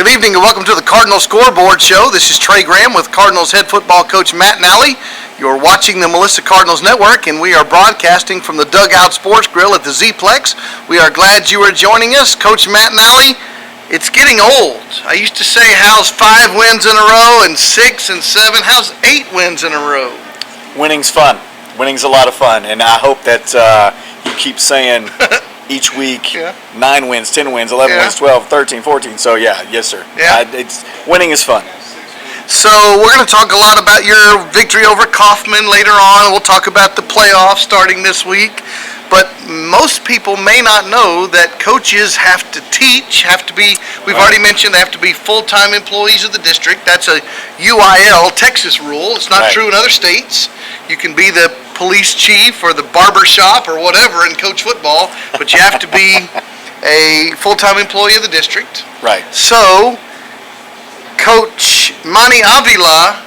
Good evening and welcome to the Cardinals Scoreboard Show. This is Trey Graham with Cardinals head football coach Matt Nally. You're watching the Melissa Cardinals Network and we are broadcasting from the Dugout Sports Grill at the Z-Plex. We are glad you are joining us. Coach Matt Nally, it's getting old. I used to say, how's 5 wins in a row and 6 and 7? How's 8 wins in a row? Winning's fun. Winning's a lot of fun, and I hope that you keep saying each week, 9 wins, 10 wins, 11 wins, 12, 13, 14. So, yes, sir. Winning is fun. So, we're going to talk a lot about your victory over Kaufman later on. We'll talk about the playoffs starting this week. But most people may not know that coaches have to teach, we've already mentioned, they have to be full-time employees of the district. That's a UIL, Texas rule. It's not true in other states. You can be the police chief or the barber shop or whatever and coach football, but you have to be a full-time employee of the district. Right. So, Coach Manny Avila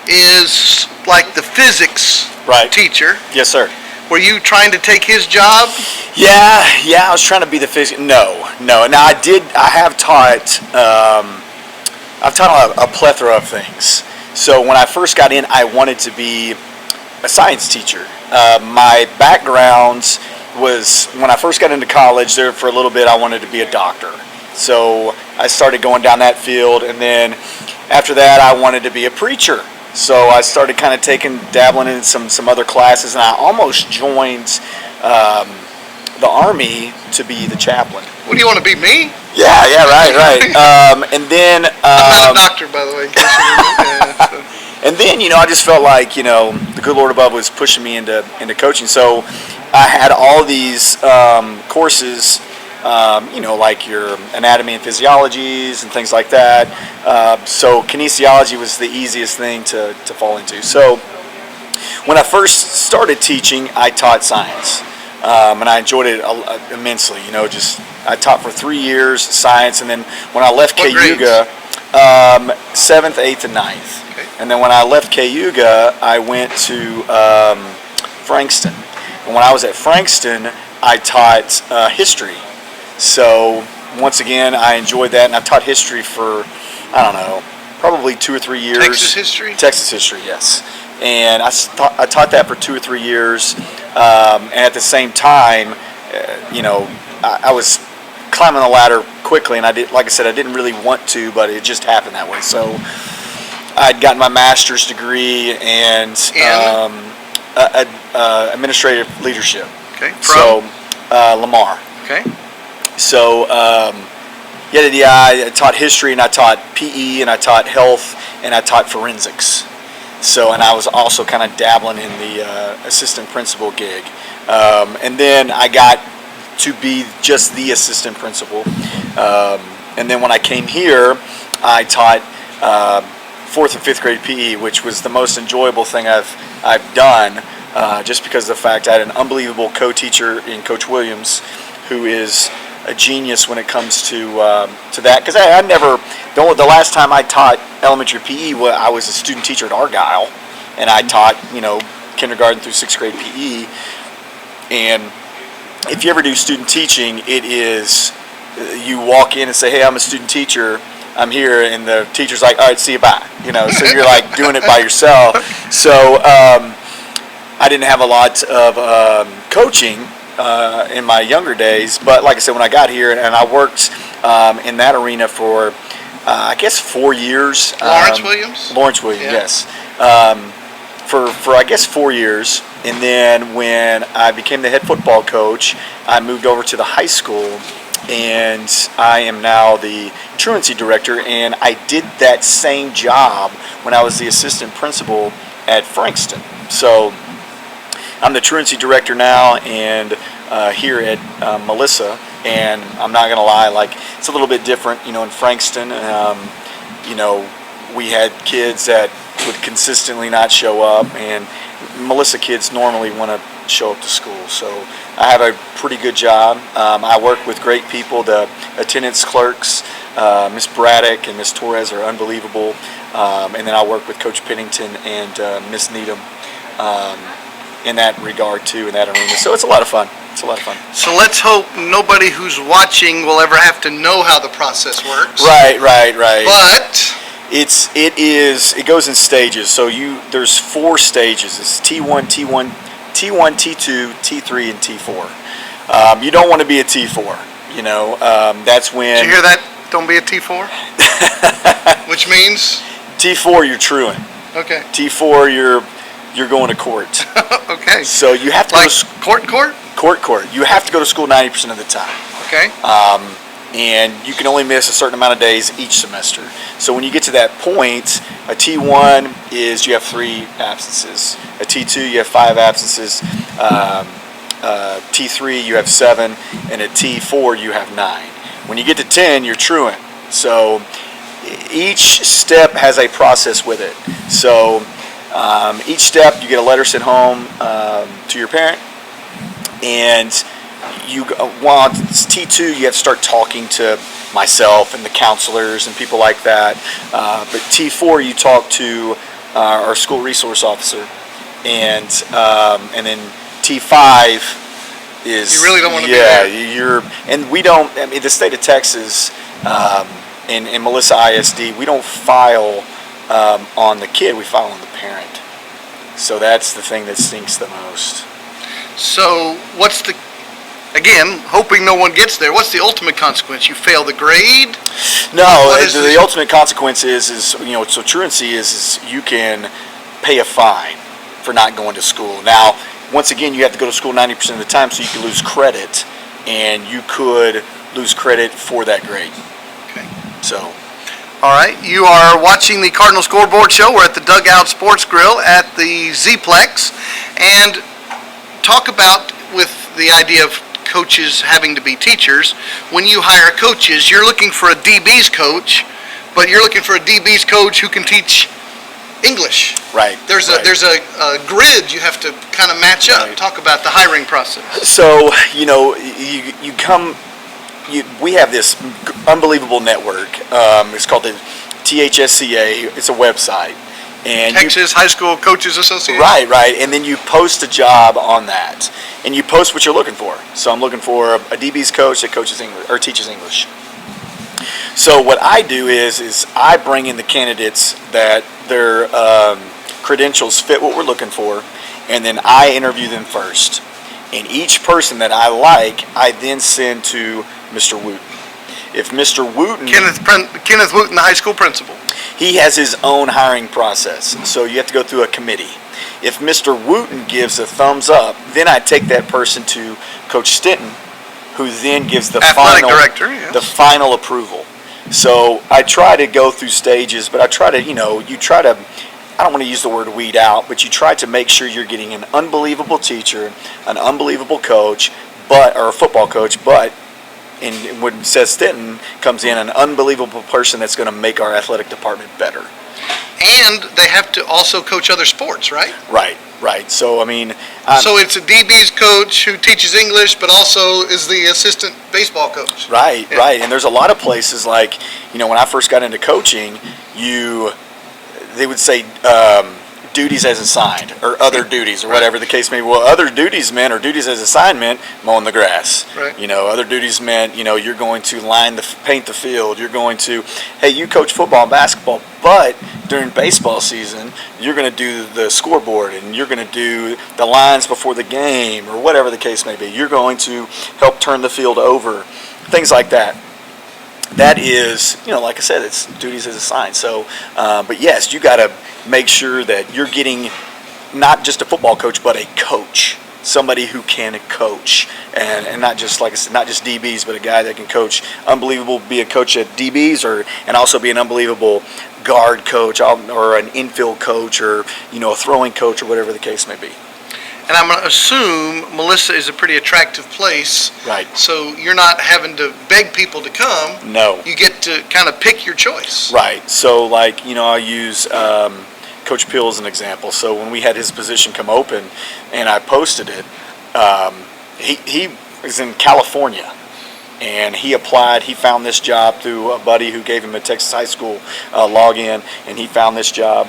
is like the physics teacher. Yes, sir. Were you trying to take his job? Yeah, I was trying to be the physics. No. Now I have taught. I've taught a plethora of things. So when I first got in, I wanted to be a science teacher. My background was when I first got into college. There for a little bit, I wanted to be a doctor. So I started going down that field, and then after that, I wanted to be a preacher. So I started kind of dabbling in some other classes, and I almost joined the Army to be the chaplain. What do you want to be, me? Yeah, right. And then I'm not a doctor, by the way. In case you didn't. And then, I just felt like, the good Lord above was pushing me into coaching. So I had all these courses, like your anatomy and physiologies and things like that. So kinesiology was the easiest thing to fall into. So when I first started teaching, I taught science. And I enjoyed it immensely. I taught for 3 years science, and then when I left Cayuga, 7th, 8th, and 9th. Okay. And then when I left Cayuga, I went to Frankston. And when I was at Frankston, I taught history. So once again, I enjoyed that, and I've taught history for, probably 2 or 3 years. Texas history? Texas history, yes. And I taught that for 2 or 3 years, and at the same time, I was climbing the ladder quickly, and I didn't really want to, but it just happened that way. So I'd gotten my master's degree and administrative leadership. Okay. From? So Lamar. Okay. So I taught history, and I taught PE, and I taught health, and I taught forensics. So, and I was also kind of dabbling in the assistant principal gig. And then I got to be just the assistant principal. And then when I came here, I taught 4th and 5th grade PE, which was the most enjoyable thing I've done, just because of the fact I had an unbelievable co-teacher in Coach Williams, who is a genius when it comes to that. Because I never, the last time I taught elementary PE, I was a student teacher at Argyle, and I taught, kindergarten through 6th grade PE. And if you ever do student teaching, it is, you walk in and say, hey, I'm a student teacher, I'm here, and the teacher's like, all right, see you, bye. So you're like doing it by yourself. So I didn't have a lot of coaching in my younger days, but like I said, when I got here, and I worked in that arena for 4 years. Lawrence Williams, yes. For 4 years, and then when I became the head football coach, I moved over to the high school, and I am now the truancy director, and I did that same job when I was the assistant principal at Frankston. So I'm the truancy director now, and here at Melissa, and I'm not gonna lie, it's a little bit different, in Frankston. We had kids that would consistently not show up, and Melissa kids normally want to show up to school. So I have a pretty good job. I work with great people. The attendance clerks, Miss Braddock and Miss Torres, are unbelievable. And then I work with Coach Pennington and Miss Needham. in that regard too, in that arena. So it's a lot of fun. It's a lot of fun. So let's hope nobody who's watching will ever have to know how the process works. Right. But it goes in stages. So there's 4 stages. It's T1, T1, T2, T3, and T4. You don't want to be a T4. That's when. Did you hear that? Don't be a T4. Which means T4 you're truant. Okay. T4 you're going to court. Okay. So you have to like go to court. You have to go to school 90% of the time. Okay. And you can only miss a certain amount of days each semester. So when you get to that point, a T1 is you have 3 absences. A T2 you have 5 absences. T3 you have 7, and at T4 you have 9. When you get to 10, you're truant. So each step has a process with it. So each step you get a letter sent home to your parent, and while it's T2 you have to start talking to myself and the counselors and people like that. But T4 you talk to our school resource officer, and then T5 is you really don't want to be there. And we don't. I mean, the state of Texas and Melissa ISD, we don't file on the kid. We file on the parent. So that's the thing that stinks the most. So again, hoping no one gets there, what's the ultimate consequence? You fail the grade? No, the ultimate consequence is so truancy is you can pay a fine for not going to school. Now, once again, you have to go to school 90% of the time, so you can lose credit, and you could lose credit for that grade. Okay. So. All right. You are watching the Cardinal Scoreboard Show. We're at the Dugout Sports Grill at the Z-Plex, and talk about with the idea of coaches having to be teachers. When you hire coaches, you're looking for a DB's coach, but you're looking for a DB's coach who can teach English. Right. There's a grid you have to kind of match up. Right. Talk about the hiring process. So we have this unbelievable network. It's called the THSCA. It's a website. And Texas High School Coaches Association. Right. And then you post a job on that, and you post what you're looking for. So I'm looking for a DB's coach that coaches English or teaches English. So what I do is I bring in the candidates that their credentials fit what we're looking for, and then I interview them first. And each person that I like, I then send to Mr. Wooten. If Mr. Wooten... Kenneth Wooten, the high school principal. He has his own hiring process, so you have to go through a committee. If Mr. Wooten gives a thumbs up, then I take that person to Coach Stinton, who then gives the athletic director, yes. The final approval. So I try to go through stages, but I try to, I don't want to use the word weed out, but you try to make sure you're getting an unbelievable teacher, an unbelievable coach, or a football coach, but and when it says Stinton comes in, an unbelievable person that's going to make our athletic department better. And they have to also coach other sports, right? Right. So, I mean... so it's a DB's coach who teaches English, but also is the assistant baseball coach. Right. And there's a lot of places like, when I first got into coaching, they would say duties as assigned, or other duties, or whatever the case may be. Well, other duties meant, or duties as assigned meant mowing the grass. Right. Other duties meant, you're going to paint the field. You're going to, hey, you coach football and basketball, but during baseball season, you're going to do the scoreboard, and you're going to do the lines before the game, or whatever the case may be. You're going to help turn the field over, things like that. That is, like I said, it's duties as assigned. So, but yes, you got to make sure that you're getting not just a football coach, but a coach, somebody who can coach, and not just, like I said, not just DBs, but a guy that can coach. Unbelievable, be a coach at DBs, and also be an unbelievable guard coach, or an infield coach, or a throwing coach, or whatever the case may be. And I'm going to assume Melissa is a pretty attractive place. Right. So you're not having to beg people to come. No. You get to kind of pick your choice. Right. So, I'll use Coach Peel as an example. So when we had his position come open and I posted it, he was in California. And he applied. He found this job through a buddy who gave him a Texas high school login, and he found this job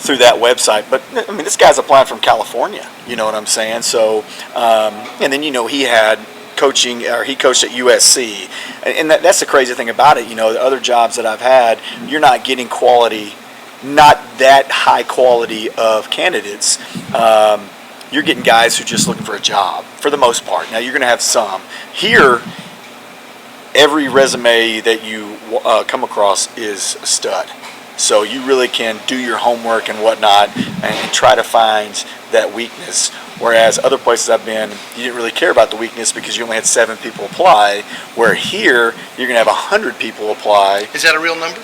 through that website. But I mean, this guy's applying from California. You know what I'm saying? So, and then he had coaching, or he coached at USC, and that's the crazy thing about it. The other jobs that I've had, you're not getting quality, not that high quality of candidates. You're getting guys who are just looking for a job for the most part. Now you're going to have some here. Every resume that you come across is a stud. So you really can do your homework and whatnot and try to find that weakness. Whereas other places I've been, you didn't really care about the weakness because you only had 7 people apply. Where here, you're going to have 100 people apply. Is that a real number?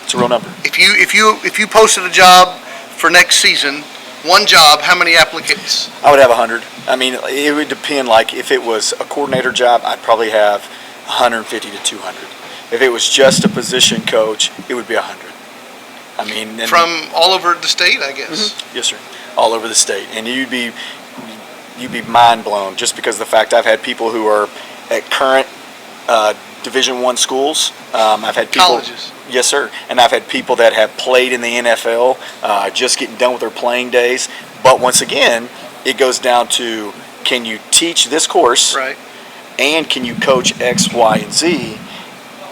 It's a real number. If you posted a job for next season, one job, how many applicants? I would have 100. I mean, it would depend. Like if it was a coordinator job, I'd probably have 150 to 200. If it was just a position coach, it would be 100. I mean, from all over the state, I guess. Mm-hmm. Yes, sir. All over the state, and you'd be mind blown just because of the fact I've had people who are at current Division I schools. I've had people, colleges. Yes, sir. And I've had people that have played in the NFL, just getting done with their playing days. But once again, it goes down to, can you teach this course? Right. And can you coach X, Y, and Z?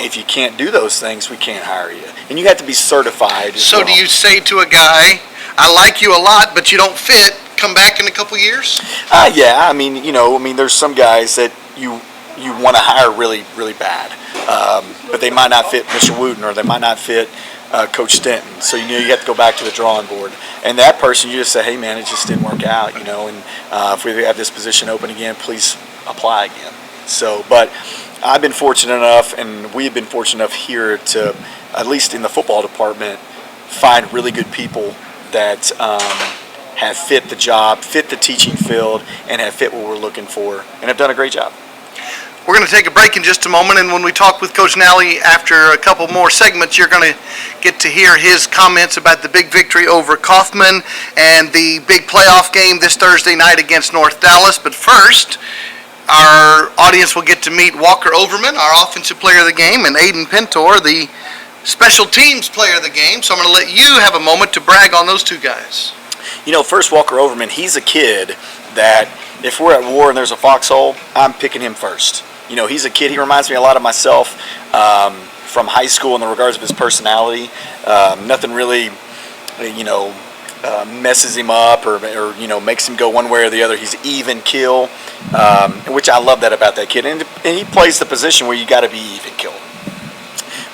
If you can't do those things, we can't hire you. And you have to be certified. So do you say to a guy, I like you a lot, but you don't fit, come back in a couple years? Yeah. I mean, there's some guys that you want to hire really, really bad. But they might not fit Mr. Wooten, or they might not fit Coach Stenton. So, you have to go back to the drawing board. And that person, you just say, hey, man, it just didn't work out, and if we have this position open again, please apply again. So, but I've been fortunate enough, and we've been fortunate enough here to, at least in the football department, find really good people that have fit the job, fit the teaching field, and have fit what we're looking for, and have done a great job. We're going to take a break in just a moment, and when we talk with Coach Nally after a couple more segments, you're going to get to hear his comments about the big victory over Kaufman and the big playoff game this Thursday night against North Dallas. But first, our audience will get to meet Walker Overman, our offensive player of the game, and Aiden Pintor, the special teams player of the game. So I'm going to let you have a moment to brag on those two guys. First, Walker Overman, he's a kid that if we're at war and there's a foxhole, I'm picking him first. He's a kid. He reminds me a lot of myself from high school in the regards of his personality. Nothing really, messes him up or makes him go one way or the other. He's even kill, which I love that about that kid. And he plays the position where you got to be even kill.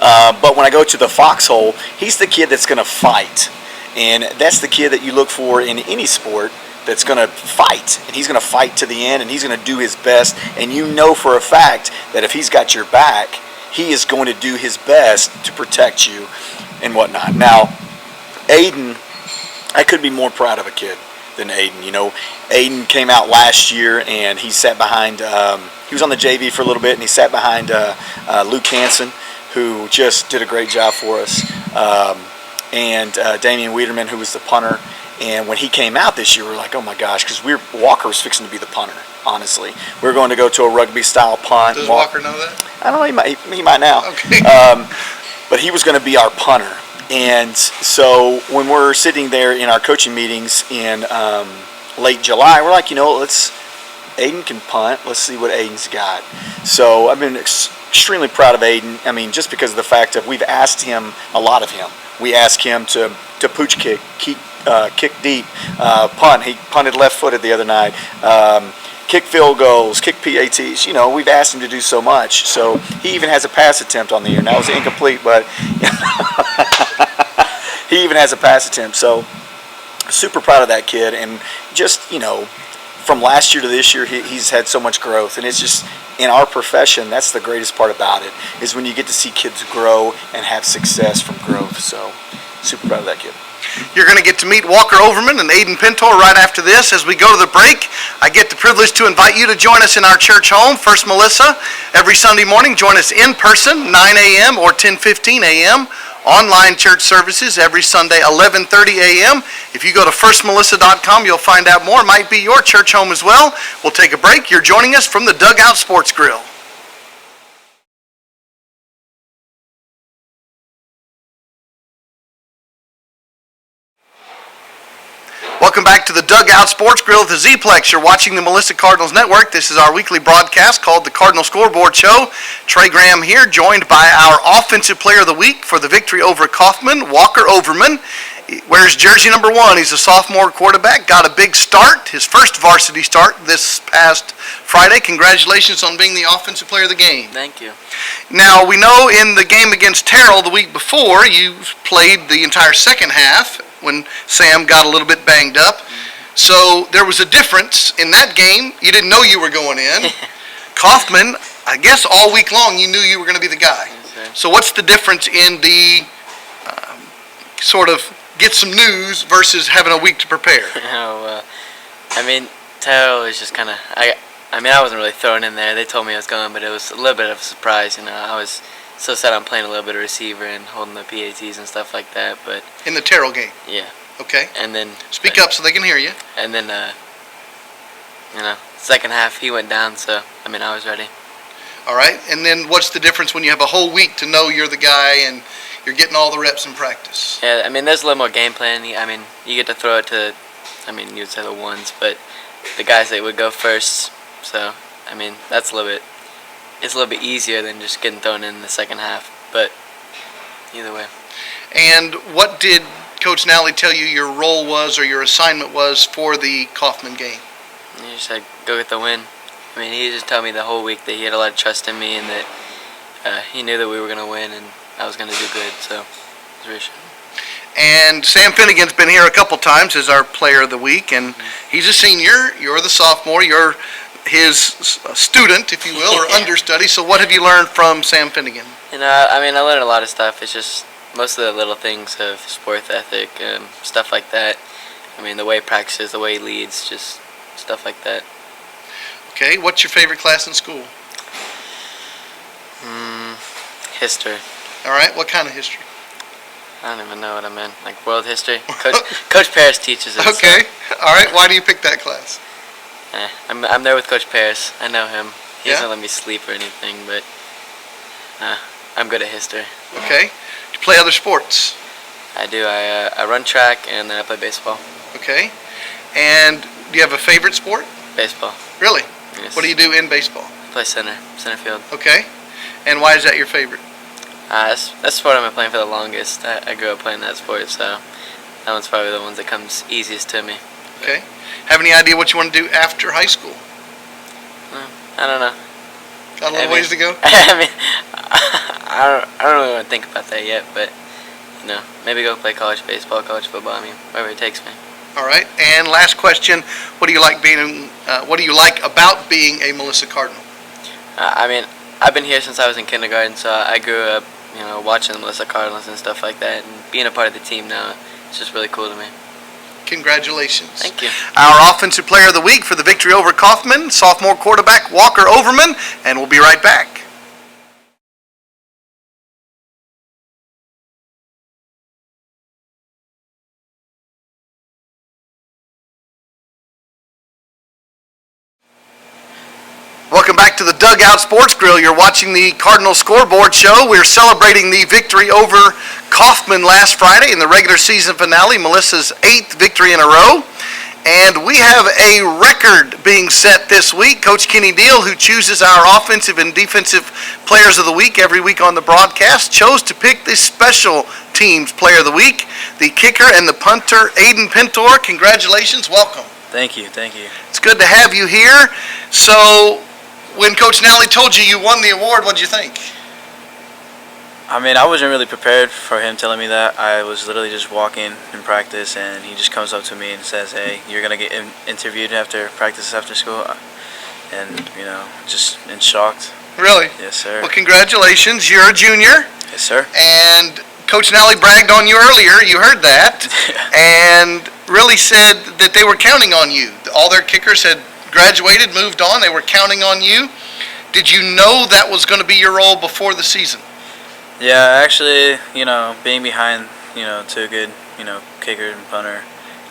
But when I go to the foxhole, he's the kid that's going to fight. And that's the kid that you look for in any sport, that's going to fight. And he's going to fight to the end, and he's going to do his best. And for a fact that if he's got your back, he is going to do his best to protect you and whatnot. Now, Aiden, I couldn't be more proud of a kid than Aiden. Aiden came out last year, and he sat behind, he was on the JV for a little bit, and he sat behind Luke Hansen, who just did a great job for us, and Damian Wiederman, who was the punter. And when he came out this year, we were like, oh my gosh, because Walker was fixing to be the punter, honestly. We were going to go to a rugby-style punt. Does Walker know that? I don't know, he might now. Okay. But he was going to be our punter. And so when we're sitting there in our coaching meetings in late July, we're like, Aiden can punt. Let's see what Aiden's got. So I've been extremely proud of Aiden. I mean, just because of the fact that we've asked him a lot of him. We asked him to pooch kick deep, punt. He punted left-footed the other night. Kick field goals, kick PATs. We've asked him to do so much. So he even has a pass attempt on the year. Now it was incomplete, but he even has a pass attempt. So super proud of that kid. And just, from last year to this year, he's had so much growth. And it's just, in our profession, that's the greatest part about it, is when you get to see kids grow and have success from growth. So super proud of that kid. You're going to get to meet Walker Overman and Aiden Pintor right after this. As we go to the break, I get the privilege to invite you to join us in our church home, First Melissa. Every Sunday morning, join us in person, 9 a.m. or 10:15 a.m. Online church services every Sunday, 11:30 a.m. If you go to firstmelissa.com, you'll find out more. It might be your church home as well. We'll take a break. You're joining us from the Dugout Sports Grill. Welcome back to the Dugout Sports Grill at the Z-Plex. You're watching the Melissa Cardinals Network. This is our weekly broadcast called the Cardinal Scoreboard Show. Trey Graham here, joined by our Offensive Player of the Week for the victory over Kaufman, Walker Overman. He wears jersey number 1. He's a sophomore quarterback. Got a big start, his first varsity start this past Friday. Congratulations on being the Offensive Player of the game. Thank you. Now, we know in the game against Terrell the week before, you played the entire second half when Sam got a little bit banged up. So there was a difference in that game. You didn't know you were going in. Kaufman, I guess all week long you knew you were going to be the guy. Yes, so what's the difference in the sort of get some news versus having a week to prepare? Terrell was just kind of, I wasn't really thrown in there. They told me I was going, but it was a little bit of a surprise. I was so set on playing a little bit of receiver and holding the PATs and stuff like that. But in the Terrell game? Yeah. Okay. And then speak up so they can hear you. And then, second half he went down, so I was ready. All right. And then what's the difference when you have a whole week to know you're the guy and you're getting all the reps in practice? Yeah, there's a little more game plan. You get to throw it to, you would say the ones, but the guys that would go first. So, that's it's a little bit easier than just getting thrown in the second half. But either way. And what did Coach Nally tell you your role was or your assignment was for the Kaufman game? He just said, go get the win. He just told me the whole week that he had a lot of trust in me and that he knew that we were going to win and I was going to do good. So it was reassuring. And Sam Finnegan's been here a couple times as our player of the week, and he's a senior. You're the sophomore. You're his student, if you will, or understudy. So what have you learned from Sam Finnegan? I learned a lot of stuff. It's just most of the little things of sport ethic and stuff like that. The way he practices, the way he leads, just stuff like that. Okay, what's your favorite class in school? History. All right, what kind of history? I don't even know what I meant. Like world history? Coach Paris teaches it. Okay, so. All right, why do you pick that class? I'm there with Coach Paris. I know him. He Yeah? doesn't let me sleep or anything, but I'm good at history. Okay, do you play other sports? I do. I run track and then I play baseball. Okay, and do you have a favorite sport? Baseball. Really? Yes. What do you do in baseball? I play center field. Okay, and why is that your favorite? That's the sport I've been playing for the longest. I grew up playing that sport, so that one's probably the one that comes easiest to me. Okay. Have any idea what you want to do after high school? I don't know. Got a little ways to go? I don't really want to think about that yet, but maybe go play college baseball, college football. Wherever it takes me. All right. And last question: what do you like about being a Melissa Cardinal? I've been here since I was in kindergarten, so I grew up, watching the Melissa Cardinals and stuff like that, and being a part of the team now, it's just really cool to me. Congratulations. Thank you. Our Offensive Player of the Week for the victory over Kaufman, sophomore quarterback Walker Overman, and we'll be right back. Welcome back to the Dugout Sports Grill. You're watching the Cardinal Scoreboard Show. We're celebrating the victory over Kaufman last Friday in the regular season finale, Melissa's 8th victory in a row. And we have a record being set this week. Coach Kenny Deal, who chooses our offensive and defensive players of the week every week on the broadcast, chose to pick the special teams player of the week, the kicker and the punter, Aiden Pintor. Congratulations. Welcome. Thank you. It's good to have you here. So, when Coach Nally told you you won the award, what did you think? I wasn't really prepared for him telling me that. I was literally just walking in practice, and he just comes up to me and says, "Hey, you're gonna get interviewed after practice after school," and just in shocked. Really? Yes, sir. Well, congratulations. You're a junior. Yes, sir. And Coach Nally bragged on you earlier. You heard that, and really said that they were counting on you. All their kickers had graduated, moved on. They were counting on you. Did you know that was going to be your role before the season? Yeah, actually, being behind, two good, kicker and punter,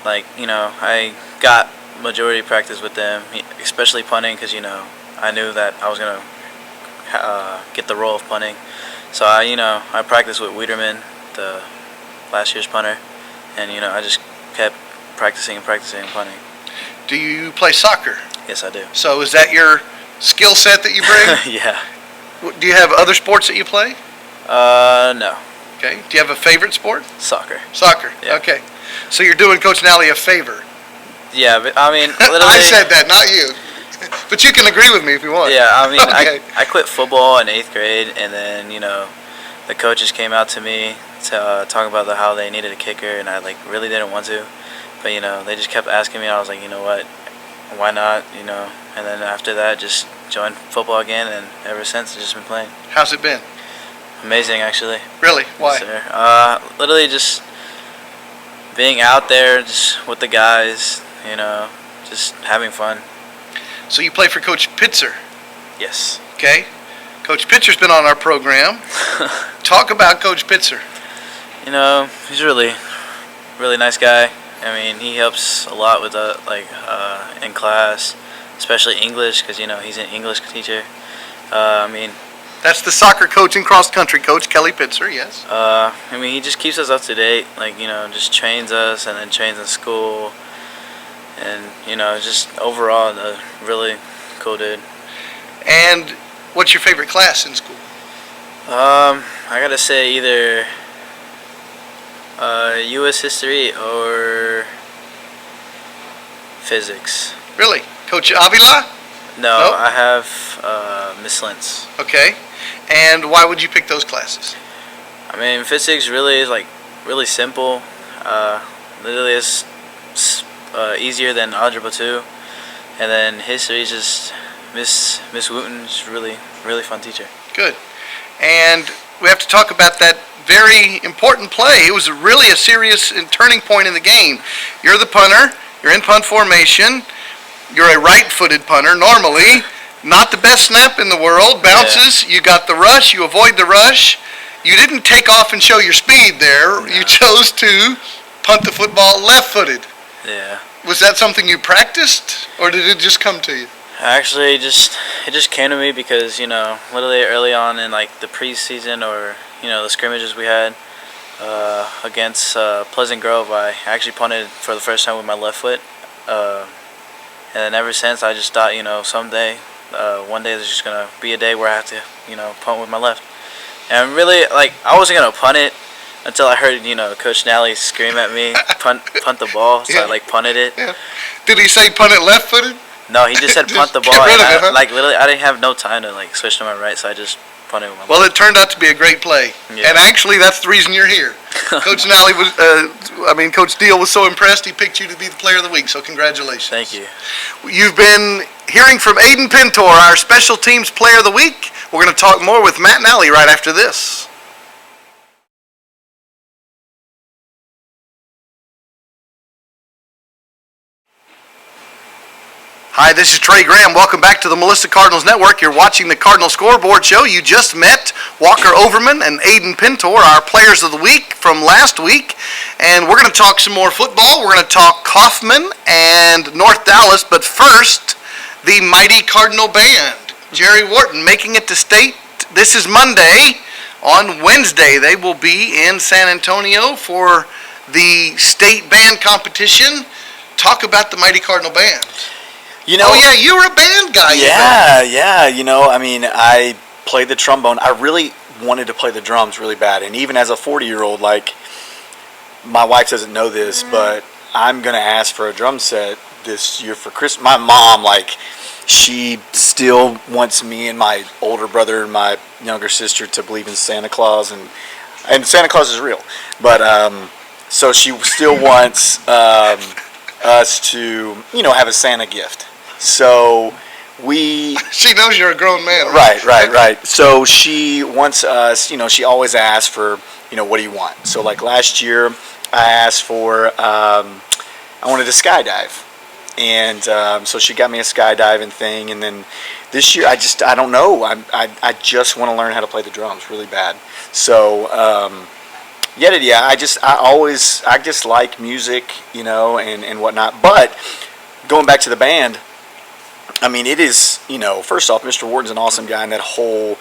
I got majority practice with them, especially punting, because, I knew that I was going to get the role of punting. So, I practiced with Wiederman, the last year's punter, and, I just kept practicing and punting. Do you play soccer? Yes, I do. So is that your skill set that you bring? Yeah. Do you have other sports that you play? No. Okay. Do you have a favorite sport? Soccer. Soccer. Yeah. Okay. So you're doing Coach Nally a favor. Yeah, but I mean, literally. I said that, not you. But you can agree with me if you want. Yeah, I mean, Okay. I quit football in 8th grade, and then, the coaches came out to me to talk about how they needed a kicker, and I, really didn't want to. But, they just kept asking me, and I was like, you know what, why not, And then after that, just joined football again, and ever since, I've just been playing. How's it been? Amazing, actually. Really? Why? Yes, sir. Literally just being out there just with the guys, just having fun. So you play for Coach Pitzer, Yes. okay? Coach Pitzer's been on our program. Talk about Coach Pitzer. He's a really, really nice guy. I mean, he helps a lot with in class, especially English, because he's an English teacher. That's the soccer coach and cross country coach, Kelly Pitzer, yes. He just keeps us up to date. Just trains us and then trains in school, and just overall a really cool dude. And what's your favorite class in school? I gotta say either U.S. history or physics. Really? Coach Avila? No, Nope. I have Miss Lentz. Okay. And why would you pick those classes? Physics really is really simple. Literally is easier than algebra 2, and then history is just Miss Wooten's really fun teacher. Good. And we have to talk about that very important play. It was really a serious turning point in the game. You're the punter. You're in punt formation. You're a right-footed punter normally. Not the best snap in the world. Bounces. Yeah. You got the rush. You avoid the rush. You didn't take off and show your speed there. No. You chose to punt the football left-footed. Yeah. Was that something you practiced, or did it just come to you? Actually, it just came to me because, literally early on in the preseason or, the scrimmages we had against Pleasant Grove, I actually punted for the first time with my left foot. And then ever since, I just thought, someday, one day there's just going to be a day where I have to, punt with my left. And really, I wasn't going to punt it until I heard, Coach Nally scream at me, punt the ball, so Yeah. I, punted it. Yeah. Did he say punt it left-footed? No, he just said punt the Just ball, get rid and of it, huh? literally, I didn't have no time to, switch to my right, so I just punted with my Well, it turned out to be a great play. Yeah. And actually, that's the reason you're here. Coach Nally was, Coach Deal was so impressed, he picked you to be the player of the week, so congratulations. Thank you. You've been hearing from Aiden Pintor, our special teams player of the week. We're going to talk more with Matt Nally right after this. Hi, this is Trey Graham. Welcome back to the Melissa Cardinals Network. You're watching the Cardinal Scoreboard Show. You just met Walker Overman and Aiden Pintor, our players of the week from last week. And we're going to talk some more football. We're going to talk Kaufman and North Dallas. But first, the mighty Cardinal Band. Jerry Wharton making it to state. This is Monday. On Wednesday, they will be in San Antonio for the state band competition. Talk about the mighty Cardinal Band. Oh, yeah, you were a band guy. Yeah. I played the trombone. I really wanted to play the drums really bad. And even as a 40-year-old, my wife doesn't know this, but I'm going to ask for a drum set this year for Christmas. My mom, she still wants me and my older brother and my younger sister to believe in Santa Claus. And Santa Claus is real. But, so she still wants us to, have a Santa gift. So she knows you're a grown man. Right. So she wants us, she always asks for, what do you want? So last year I asked for, I wanted to skydive. And so she got me a skydiving thing. And then this year I don't know. I just want to learn how to play the drums really bad. So, I just like music, and whatnot. But going back to the band, it is, first off, Mr. Wharton's an awesome guy, and that whole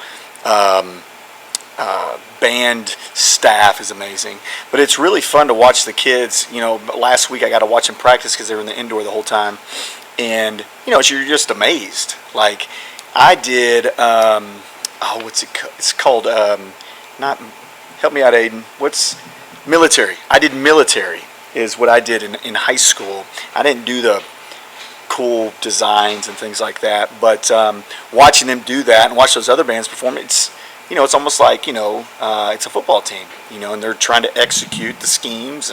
band staff is amazing. But it's really fun to watch the kids. Last week I got to watch them practice because they were in the indoor the whole time. And, you're just amazed. Like, I did, what's it called? It's called, help me out, Aiden. What's military? I did military is what I did in high school. I didn't do the cool designs and things like that. But watching them do that and watch those other bands perform, it's almost like, it's a football team, and they're trying to execute the schemes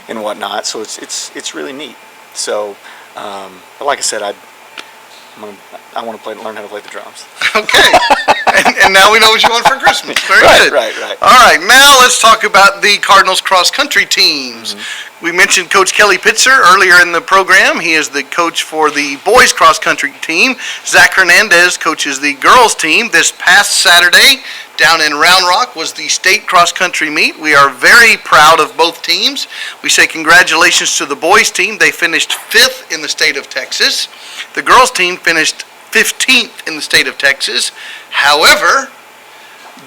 and whatnot. So it's really neat. So, but like I said, I want to learn how to play the drums. Okay. and now we know what you want for Christmas. Very good. Right. All right, now let's talk about the Cardinals cross-country teams. Mm-hmm. We mentioned Coach Kelly Pitzer earlier in the program. He is the coach for the boys cross-country team. Zach Hernandez coaches the girls team. This past Saturday down in Round Rock was the state cross-country meet. We are very proud of both teams. We say congratulations to the boys team. They finished 5th in the state of Texas. The girls team finished 15th in the state of Texas. However,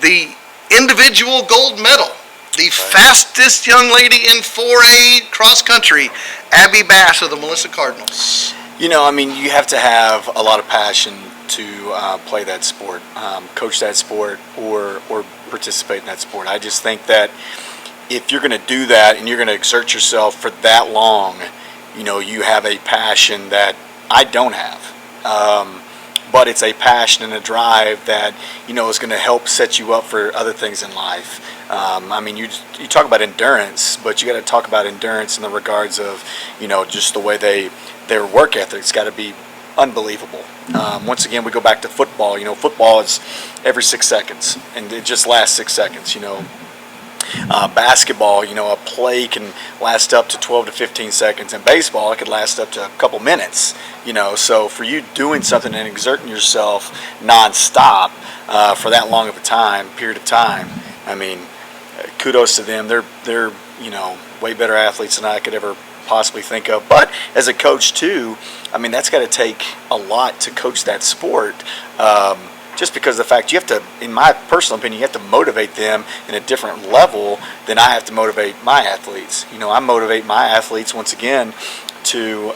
the individual gold medal, the fastest young lady in 4A cross country, Abby Bass of the Melissa Cardinals. You have to have a lot of passion to play that sport, coach that sport, or participate in that sport. I just think that if you're going to do that and you're going to exert yourself for that long, you have a passion that I don't have. But it's a passion and a drive that, is going to help set you up for other things in life. You talk about endurance, but you got to talk about endurance in the regards of, just the way their work ethic's got to be unbelievable. Once again, we go back to football. Football is every 6 seconds, and it just lasts 6 seconds. Basketball, a play can last up to 12 to 15 seconds. In baseball, it could last up to a couple minutes. So for you doing something and exerting yourself nonstop for that long of a period of time, kudos to them. They're way better athletes than I could ever possibly think of. But as a coach too, that's got to take a lot to coach that sport. Just because of the fact you have to, in my personal opinion, you have to motivate them in a different level than I have to motivate my athletes. I motivate my athletes, once again, to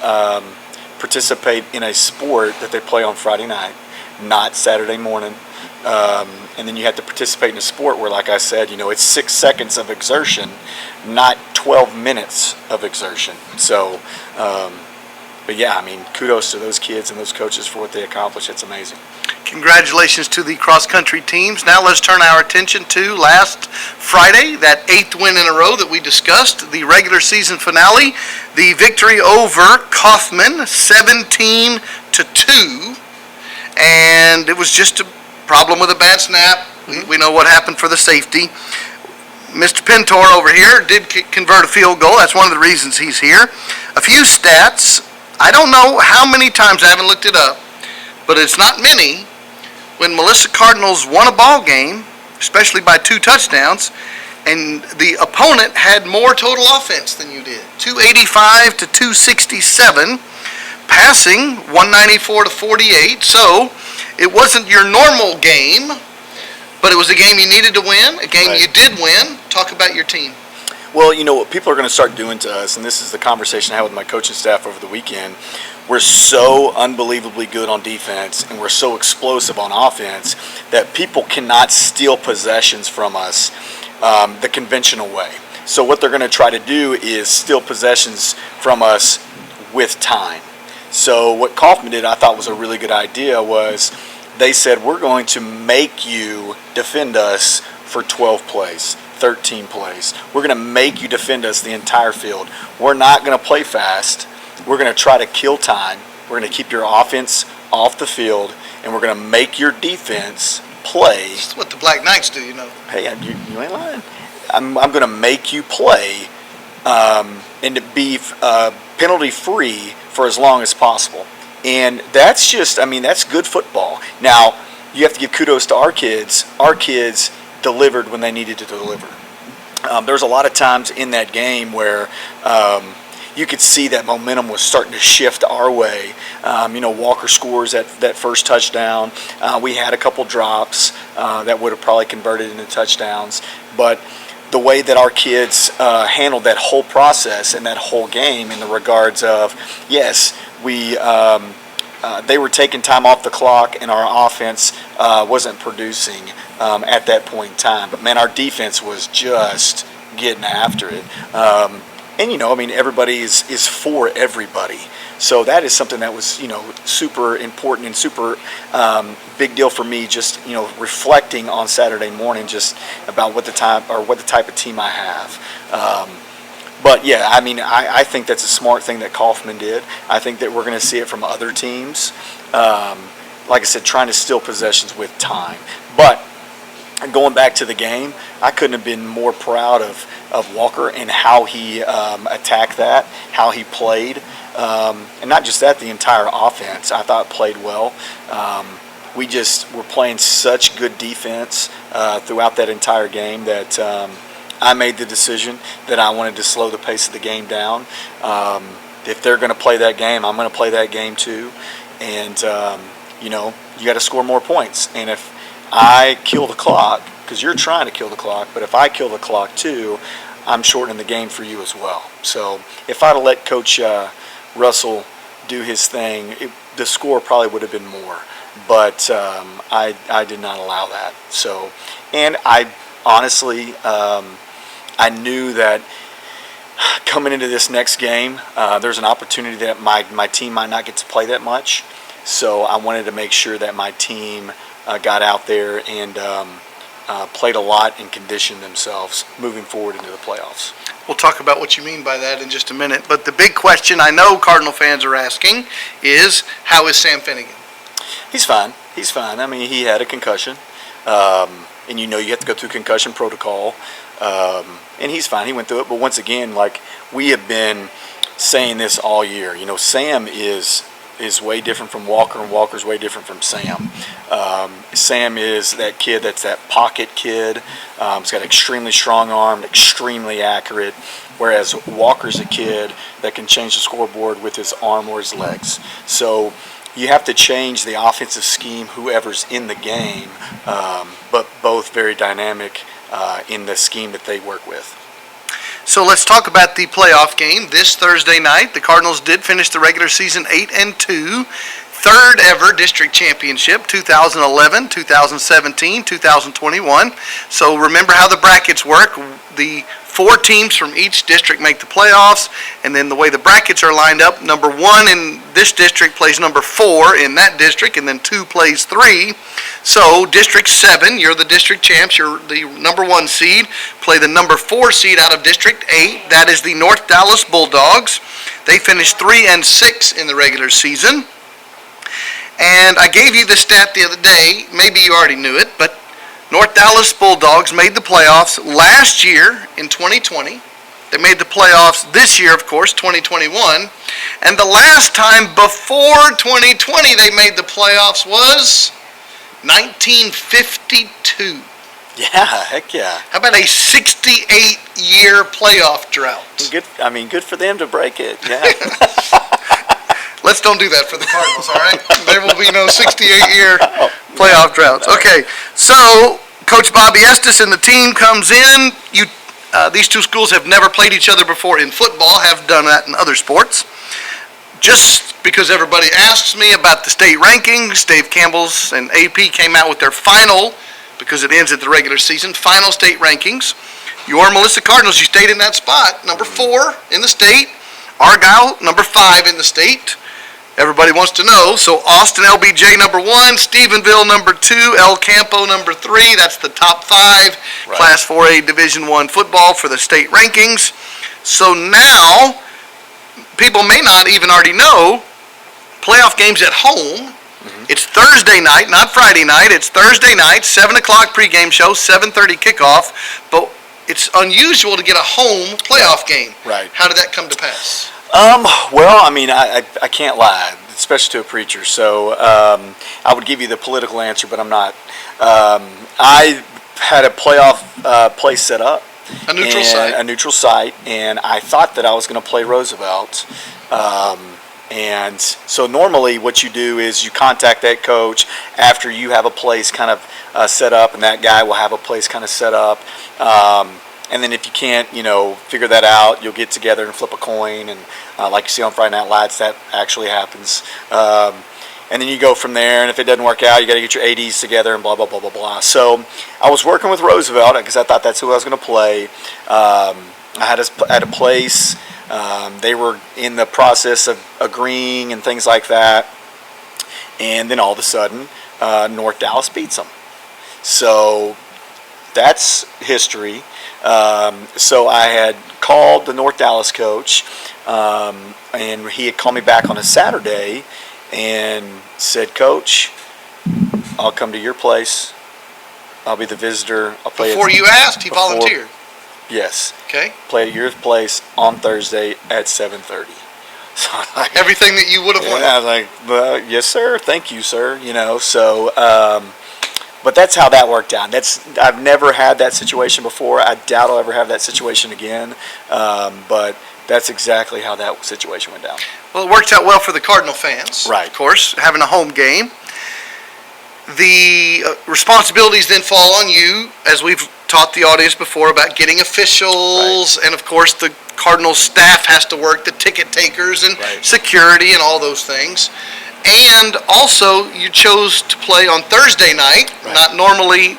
participate in a sport that they play on Friday night, not Saturday morning. And then you have to participate in a sport where, like I said, it's 6 seconds of exertion, not 12 minutes of exertion. So, but yeah, kudos to those kids and those coaches for what they accomplished. It's amazing. Congratulations to the cross-country teams. Now let's turn our attention to last Friday, that 8th win in a row that we discussed, the regular season finale, the victory over Kaufman, 17-2, and it was just a problem with a bad snap. We know what happened for the safety. Mr. Pintor over here did convert a field goal. That's one of the reasons he's here. A few stats. I don't know how many times, I haven't looked it up, but it's not many, when Melissa Cardinals won a ball game, especially by 2 touchdowns, and the opponent had more total offense than you did. 285 to 267, passing 194 to 48. So it wasn't your normal game, but it was a game you needed to win, a game you did win. Talk about your team. Well, what people are going to start doing to us, and this is the conversation I had with my coaching staff over the weekend, we're so unbelievably good on defense and we're so explosive on offense that people cannot steal possessions from us the conventional way. So what they're going to try to do is steal possessions from us with time. So what Kaufman did, I thought was a really good idea, was they said, we're going to make you defend us for 12 plays, 13 plays. We're going to make you defend us the entire field. We're not going to play fast. We're going to try to kill time. We're going to keep your offense off the field, and we're going to make your defense play. That's what the Black Knights do, Hey, you ain't lying. I'm going to make you play and to be penalty-free for as long as possible. And that's just, that's good football. Now, you have to give kudos to our kids. Our kids delivered when they needed to deliver. There's a lot of times in that game where, you could see that momentum was starting to shift our way. Walker scores that first touchdown. We had a couple drops that would have probably converted into touchdowns, but the way that our kids handled that whole process and that whole game in the regards of, yes, they were taking time off the clock and our offense wasn't producing at that point in time. But, man, our defense was just getting after it. Everybody is for everybody. So that is something that was, super important and super big deal for me, just, reflecting on Saturday morning just about what the type of team I have. But, yeah, I think that's a smart thing that Kaufman did. I think that we're going to see it from other teams. Like I said, trying to steal possessions with time. But going back to the game, I couldn't have been more proud of Walker and how he attacked that, how he played. And not just that, the entire offense, I thought, played well. We just were playing such good defense throughout that entire game that I made the decision that I wanted to slow the pace of the game down. If they're going to play that game, I'm going to play that game too. And, you got to score more points. And if I kill the clock, because you're trying to kill the clock, but if I kill the clock too, I'm shortening the game for you as well. So if I'd have let Coach Russell do his thing, the score probably would have been more. But I did not allow that. So, and I honestly, I knew that coming into this next game, there's an opportunity that my team might not get to play that much. So I wanted to make sure that my team got out there and played a lot and conditioned themselves moving forward into the playoffs. We'll talk about what you mean by that in just a minute. But the big question I know Cardinal fans are asking is, how is Sam Finnegan? He's fine. He's fine. He had a concussion. And you have to go through concussion protocol. And he's fine. He went through it. But once again, like we have been saying this all year, Sam is way different from Walker, and Walker's way different from Sam. Sam is that kid that's that pocket kid. He's got extremely strong arm, extremely accurate, whereas Walker's a kid that can change the scoreboard with his arm or his legs. So you have to change the offensive scheme, whoever's in the game, but both very dynamic in the scheme that they work with. So let's talk about the playoff game this Thursday night. The Cardinals did finish the regular season 8-2, third ever district championship, 2011, 2017, 2021. So remember how the brackets work. The 4 teams from each district make the playoffs, and then the way the brackets are lined up, number 1 in this district plays number 4 in that district, and then 2 plays 3. So District 7, you're the district champs, you're the number 1 seed, play the number 4 seed out of District 8. That is the North Dallas Bulldogs. They finished 3-6 in the regular season. And I gave you the stat the other day, maybe you already knew it, but North Dallas Bulldogs made the playoffs last year in 2020. They made the playoffs this year, of course, 2021. And the last time before 2020 they made the playoffs was 1952. Yeah, heck yeah. How about a 68-year playoff drought? Good for them to break it. Yeah. Let's don't do that for the Cardinals, all right? There will be no 68-year playoff droughts. Okay, so Coach Bobby Estes and the team comes in. These two schools have never played each other before in football, have done that in other sports. Just because everybody asks me about the state rankings, Dave Campbell's and AP came out with their final, because it ends at the regular season, final state rankings. Your Melissa Cardinals, you stayed in that spot, number 4 in the state. Argyle, number 5 in the state. Everybody wants to know. So Austin LBJ number 1, Stephenville number 2, El Campo number 3. That's the top 5 right. Class 4A Division I football for the state rankings. So now, people may not even already know, playoff games at home. Mm-hmm. It's Thursday night, not Friday night. It's Thursday night, 7 o'clock pregame show, 7:30 kickoff. But it's unusual to get a home playoff game. Right. How did that come to pass? Well, I can't lie, especially to a preacher. So I would give you the political answer, but I'm not. I had a playoff place set up A neutral site. A neutral site, and I thought that I was going to play Roosevelt. And so normally what you do is you contact that coach after you have a place kind of set up, and that guy will have a place kind of set up. And then if you can't, figure that out, you'll get together and flip a coin. And like you see on Friday Night Lights, that actually happens. And then you go from there, and if it doesn't work out, you got to get your ADs together and blah, blah, blah, blah, blah. So I was working with Roosevelt because I thought that's who I was going to play. I had a place. They were in the process of agreeing and things like that. And then all of a sudden, North Dallas beats them. So that's history. So I had called the North Dallas coach, and he had called me back on a Saturday and said, "Coach, I'll come to your place. I'll be the visitor. I'll play." Before you asked, he volunteered. Yes. Okay. Play at your place on Thursday at 7:30. So everything that you would have wanted. I was like, well, "Yes, sir. Thank you, sir." So. But that's how that worked out. I've never had that situation before. I doubt I'll ever have that situation again. But that's exactly how that situation went down. Well, it worked out well for the Cardinal fans. Right. Of course, having a home game. The responsibilities then fall on you, as we've taught the audience before, about getting officials. Right. And, of course, the Cardinals staff has to work, the ticket takers and security and all those things. And also, you chose to play on Thursday night, not normally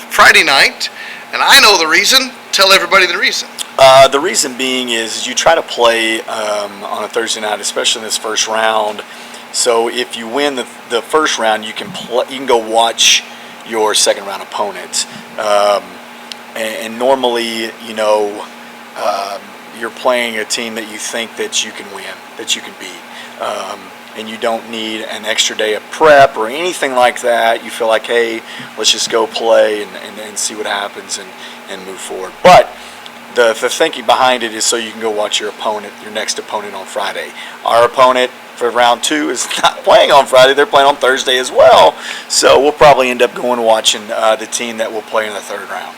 Friday night. And I know the reason. Tell everybody the reason. The reason being is you try to play on a Thursday night, especially in this first round. So if you win the first round, you can go watch your second round opponent. And normally, you're playing a team that you think that you can win, that you can beat. And you don't need an extra day of prep or anything like that. You feel like, hey, let's just go play and see what happens and move forward. But the thinking behind it is so you can go watch your next opponent on Friday. Our opponent for round 2 is not playing on Friday. They're playing on Thursday as well. So we'll probably end up going watching the team that will play in the third round.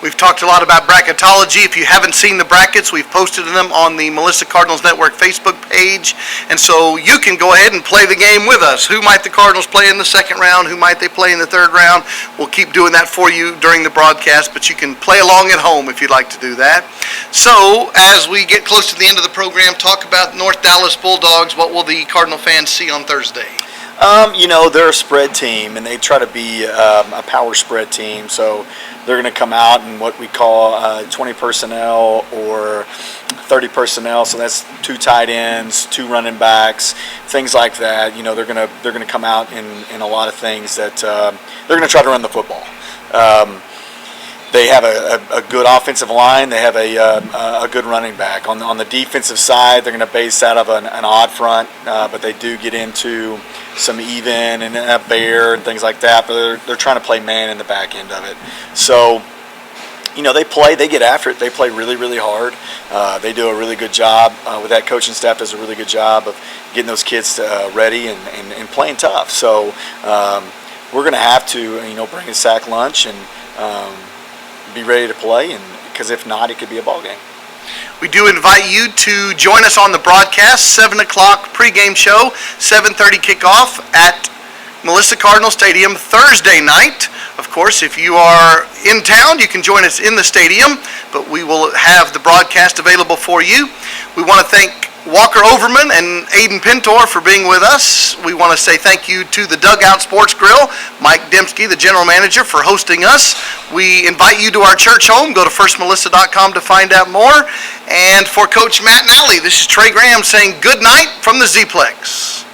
We've talked a lot about bracketology. If you haven't seen the brackets, we've posted them on the Melissa Cardinals Network Facebook page. And so you can go ahead and play the game with us. Who might the Cardinals play in the second round? Who might they play in the third round? We'll keep doing that for you during the broadcast, but you can play along at home if you'd like to do that. So as we get close to the end of the program, talk about North Dallas Bulldogs. What will the Cardinal fans see on Thursday? They're a spread team, and they try to be a power spread team. So they're going to come out in what we call 20 personnel or 30 personnel. So that's 2 tight ends, 2 running backs, things like that. They're going to come out in a lot of things that they're going to try to run the football. They have a good offensive line. They have a good running back. On the defensive side, they're going to base out of an odd front, but they do get into some even and a bear and things like that. But they're trying to play man in the back end of it. So, they get after it. They play really, really hard. They do a really good job with that coaching staff. Does a really good job of getting those kids ready and playing tough. So we're going to have to bring a sack lunch and be ready to play, and because if not, it could be a ball game. We do invite you to join us on the broadcast, 7 o'clock pregame show, 7:30 kickoff at Melissa Cardinal Stadium Thursday night. Of course, if you are in town, you can join us in the stadium, but we will have the broadcast available for you. We want to thank Walker Overman and Aiden Pintor for being with us. We want to say thank you to the Dugout Sports Grill, Mike Dembski, the general manager, for hosting us. We invite you to our church home. Go to firstmelissa.com to find out more. And for Coach Matt Nally, this is Trey Graham saying good night from the Z-Plex.